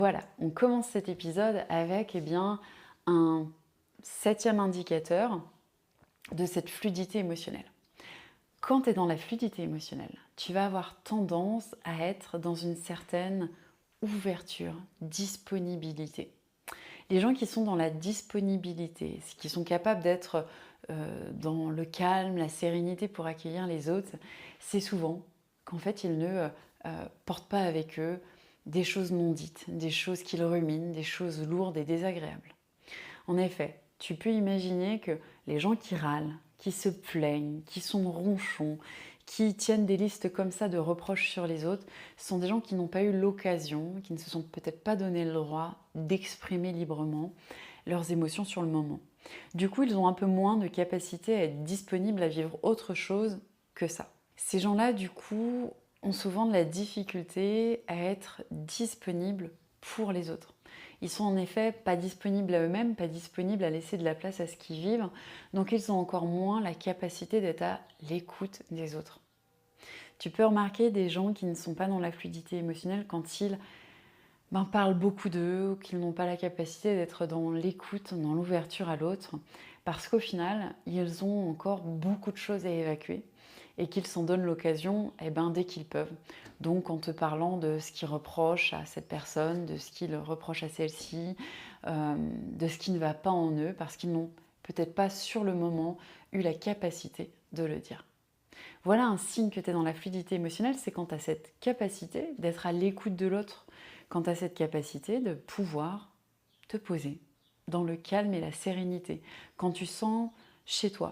Voilà, on commence cet épisode avec un septième indicateur de cette fluidité émotionnelle. Quand tu es dans la fluidité émotionnelle, tu vas avoir tendance à être dans une certaine ouverture, disponibilité. Les gens qui sont dans la disponibilité, qui sont capables d'être dans le calme, la sérénité pour accueillir les autres, c'est souvent qu'en fait ils ne portent pas avec eux des choses non dites, des choses qu'ils ruminent, des choses lourdes et désagréables. En effet, tu peux imaginer que les gens qui râlent, qui se plaignent, qui sont ronchons, qui tiennent des listes comme ça de reproches sur les autres, ce sont des gens qui n'ont pas eu l'occasion, qui ne se sont peut-être pas donné le droit d'exprimer librement leurs émotions sur le moment. Du coup, ils ont un peu moins de capacité à être disponibles à vivre autre chose que ça. Ces gens-là, du coup, ont souvent de la difficulté à être disponibles pour les autres. Ils sont en effet pas disponibles à eux-mêmes, pas disponibles à laisser de la place à ce qu'ils vivent, donc ils ont encore moins la capacité d'être à l'écoute des autres. Tu peux remarquer des gens qui ne sont pas dans la fluidité émotionnelle quand ils parlent beaucoup d'eux ou qu'ils n'ont pas la capacité d'être dans l'écoute, dans l'ouverture à l'autre, parce qu'au final, ils ont encore beaucoup de choses à évacuer et qu'ils s'en donnent l'occasion dès qu'ils peuvent. Donc en te parlant de ce qu'ils reprochent à cette personne, de ce qu'ils reprochent à celle-ci, de ce qui ne va pas en eux, parce qu'ils n'ont peut-être pas sur le moment eu la capacité de le dire. Voilà un signe que tu es dans la fluidité émotionnelle, c'est quand tu as cette capacité d'être à l'écoute de l'autre, quand tu as cette capacité de pouvoir te poser dans le calme et la sérénité, quand tu sens chez toi